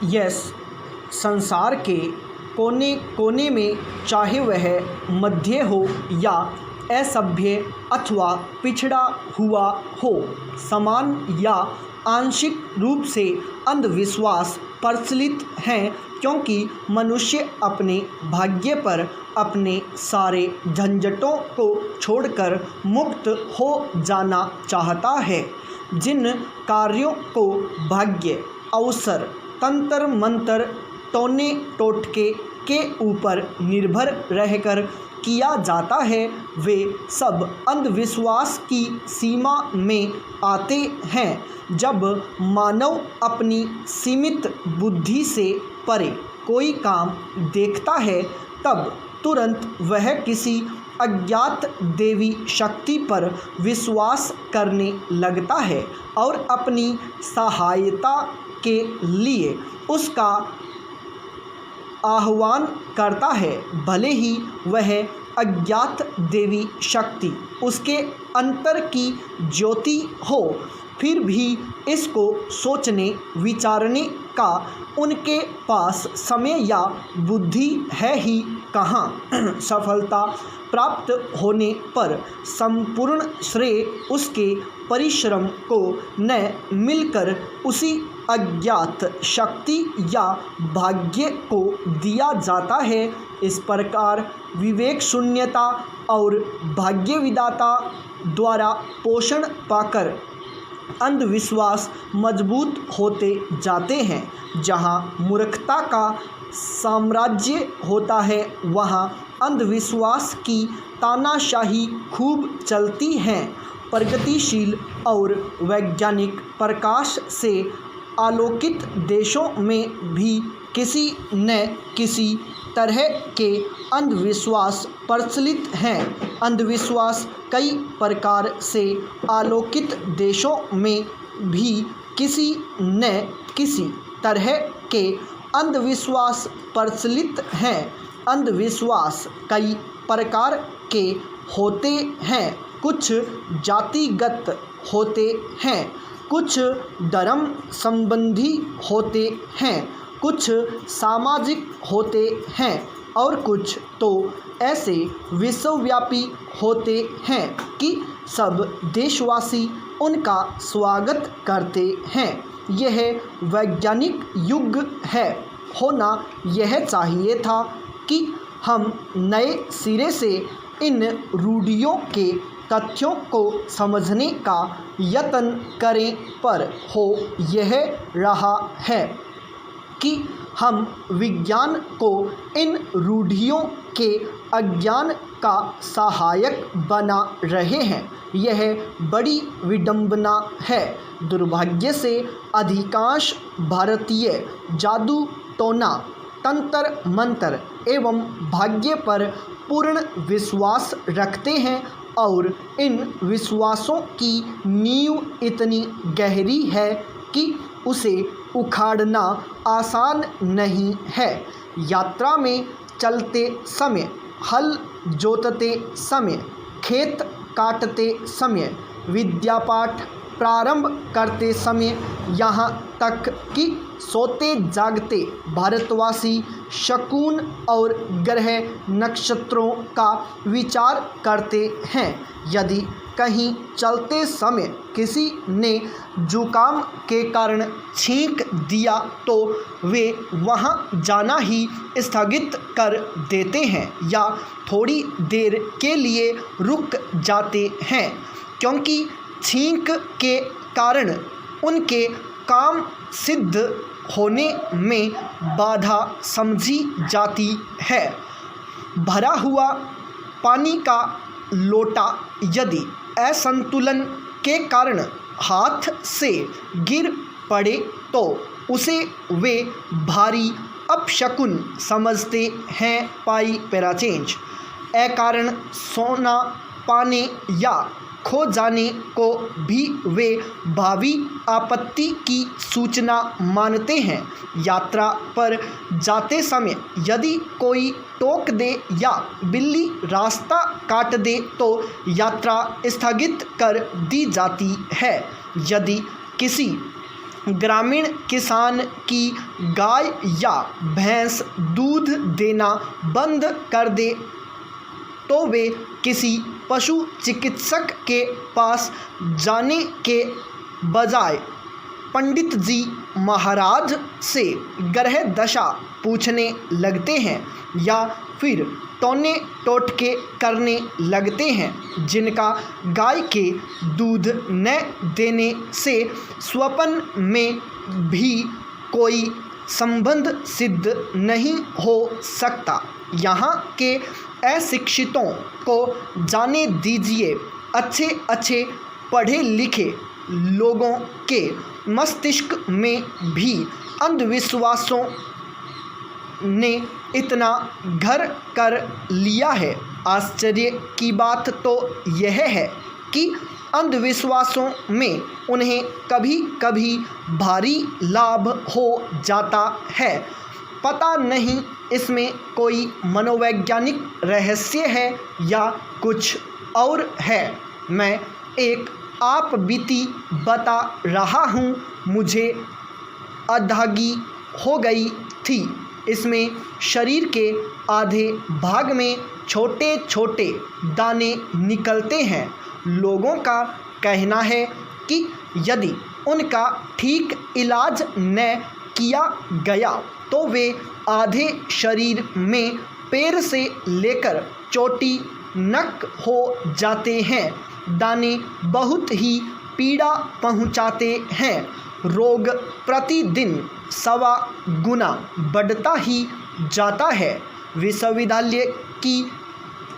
Yes, संसार के कोने कोने में, चाहे वह मध्य हो या असभ्य अथवा पिछड़ा हुआ हो, समान या आंशिक रूप से अंधविश्वास प्रचलित हैं, क्योंकि मनुष्य अपने भाग्य पर अपने सारे झंझटों को छोड़कर मुक्त हो जाना चाहता है। जिन कार्यों को भाग्य, अवसर, तंत्र मंत्र, टोने टोटके के ऊपर निर्भर रहकर किया जाता है, वे सब अंधविश्वास की सीमा में आते हैं। जब मानव अपनी सीमित बुद्धि से परे कोई काम देखता है, तब तुरंत वह किसी अज्ञात देवी शक्ति पर विश्वास करने लगता है और अपनी सहायता के लिए उसका आह्वान करता है। भले ही वह अज्ञात देवी शक्ति उसके अंतर की ज्योति हो, फिर भी इसको सोचने विचारने का उनके पास समय या बुद्धि है ही कहाँ। सफलता प्राप्त होने पर संपूर्ण श्रेय उसके परिश्रम को न मिलकर उसी अज्ञात शक्ति या भाग्य को दिया जाता है। इस प्रकार विवेक शून्यता और भाग्य विधाता द्वारा पोषण पाकर अंधविश्वास मजबूत होते जाते हैं। जहाँ मूर्खता का साम्राज्य होता है, वहाँ अंधविश्वास की तानाशाही खूब चलती है। प्रगतिशील और वैज्ञानिक प्रकाश से आलोकित देशों में भी किसी न किसी तरह के अंधविश्वास प्रचलित हैं। अंधविश्वास कई प्रकार से आलोकित देशों में भी किसी न किसी तरह के अंधविश्वास प्रचलित हैं। अंधविश्वास कई प्रकार के होते हैं। कुछ जातिगत होते हैं, कुछ धर्म संबंधी होते हैं, कुछ सामाजिक होते हैं और कुछ तो ऐसे विश्वव्यापी होते हैं कि सब देशवासी उनका स्वागत करते हैं। यह वैज्ञानिक युग है। होना यह चाहिए था कि हम नए सिरे से इन रूढ़ियों के तथ्यों को समझने का यत्न करें, पर हो यह रहा है कि हम विज्ञान को इन रूढ़ियों के अज्ञान का सहायक बना रहे हैं। यह बड़ी विडंबना है। दुर्भाग्य से अधिकांश भारतीय जादू टोना, तंत्र मंत्र एवं भाग्य पर पूर्ण विश्वास रखते हैं और इन विश्वासों की नींव इतनी गहरी है कि उसे उखाड़ना आसान नहीं है। यात्रा में चलते समय, हल जोतते समय, खेत काटते समय, विद्यापाठ प्रारंभ करते समय, यहाँ तक कि सोते जागते भारतवासी शकुन और ग्रह नक्षत्रों का विचार करते हैं। यदि कहीं चलते समय किसी ने जुकाम के कारण छींक दिया, तो वे वहां जाना ही स्थगित कर देते हैं या थोड़ी देर के लिए रुक जाते हैं, क्योंकि छींक के कारण उनके काम सिद्ध होने में बाधा समझी जाती है। भरा हुआ पानी का लोटा यदि असंतुलन के कारण हाथ से गिर पड़े, तो उसे वे भारी अपशकुन समझते हैं। पाई पैराचेंज अकारण सोना पाने या खो जाने को भी वे भावी आपत्ति की सूचना मानते हैं। यात्रा पर जाते समय यदि कोई टोक दे या बिल्ली रास्ता काट दे, तो यात्रा स्थगित कर दी जाती है। यदि किसी ग्रामीण किसान की गाय या भैंस दूध देना बंद कर दे तो वे किसी पशु चिकित्सक के पास जाने के बजाय पंडित जी महाराज से ग्रह दशा पूछने लगते हैं या फिर टोने टोटके करने लगते हैं, जिनका गाय के दूध न देने से स्वप्न में भी कोई संबंध सिद्ध नहीं हो सकता। यहाँ के अशिक्षितों को जाने दीजिए, अच्छे अच्छे पढ़े लिखे लोगों के मस्तिष्क में भी अंधविश्वासों ने इतना घर कर लिया है। आश्चर्य की बात तो यह है कि अंधविश्वासों में उन्हें कभी कभी भारी लाभ हो जाता है। पता नहीं इसमें कोई मनोवैज्ञानिक रहस्य है या कुछ और है। मैं एक आप बीती बता रहा हूँ। मुझे अधागी हो गई थी। इसमें शरीर के आधे भाग में छोटे छोटे दाने निकलते हैं। लोगों का कहना है कि यदि उनका ठीक इलाज न किया गया तो वे आधे शरीर में पैर से लेकर चोटी नक हो जाते हैं। दाने बहुत ही पीड़ा पहुंचाते हैं। रोग प्रतिदिन 1.25 गुना बढ़ता ही जाता है। विश्वविद्यालय की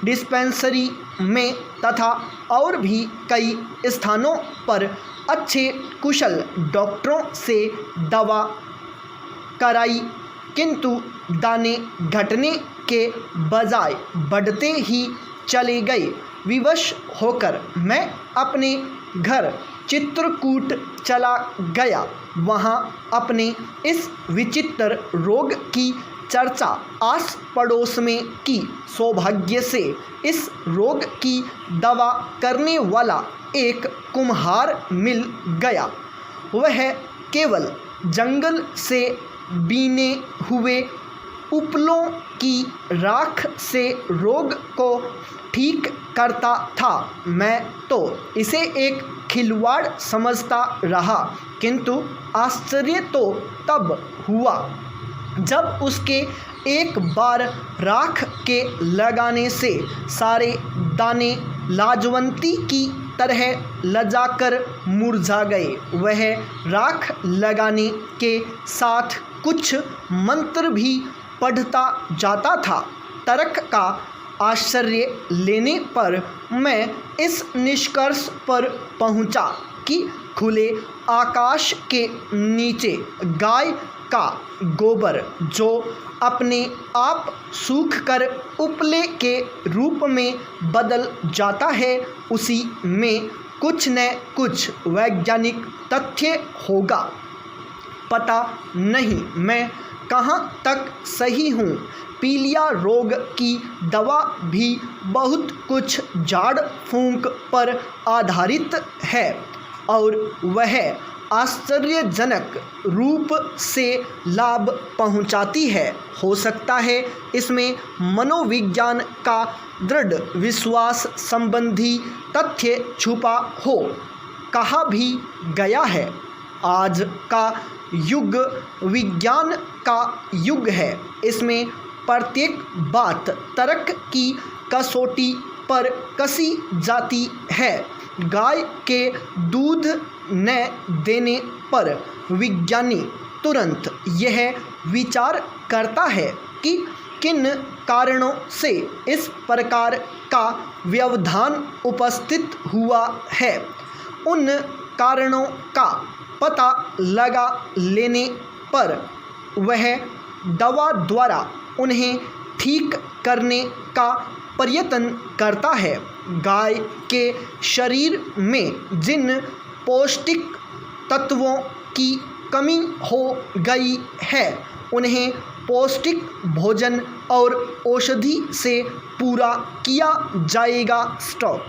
डिस्पेंसरी में तथा और भी कई स्थानों पर अच्छे कुशल डॉक्टरों से दवा कराई, किंतु दाने घटने के बजाय बढ़ते ही चले गए। विवश होकर मैं अपने घर चित्रकूट चला गया। वहाँ अपने इस विचित्र रोग की चर्चा आस पड़ोस में की। सौभाग्य से इस रोग की दवा करने वाला एक कुम्हार मिल गया। वह केवल जंगल से बीने हुए उपलों की राख से रोग को ठीक करता था। मैं तो इसे एक खिलवाड़ समझता रहा, किंतु आश्चर्य तो तब हुआ जब उसके एक बार राख के लगाने से सारे दाने लाजवंती की तरह लजाकर मुरझा गए। वह राख लगाने के साथ कुछ मंत्र भी पढ़ता जाता था। तर्क का आश्रय लेने पर मैं इस निष्कर्ष पर पहुंचा कि खुले आकाश के नीचे गाय का गोबर जो अपने आप सूख कर उपले के रूप में बदल जाता है, उसी में कुछ न कुछ वैज्ञानिक तथ्य होगा। पता नहीं मैं कहाँ तक सही हूँ। पीलिया रोग की दवा भी बहुत कुछ झाड़ फूंक पर आधारित है और वह आश्चर्यजनक रूप से लाभ पहुंचाती है। हो सकता है इसमें मनोविज्ञान का दृढ़ विश्वास संबंधी तथ्य छुपा हो। कहा भी गया है, आज का युग विज्ञान का युग है। इसमें प्रत्येक बात तर्क की कसौटी पर कसी जाती है। गाय के दूध न देने पर विज्ञानी तुरंत यह विचार करता है कि किन कारणों से इस प्रकार का व्यवधान उपस्थित हुआ है। उन कारणों का पता लगा लेने पर वह दवा द्वारा उन्हें ठीक करने का प्रयत्न करता है। गाय के शरीर में जिन पौष्टिक तत्वों की कमी हो गई है, उन्हें पौष्टिक भोजन और औषधि से पूरा किया जाएगा। स्टॉप।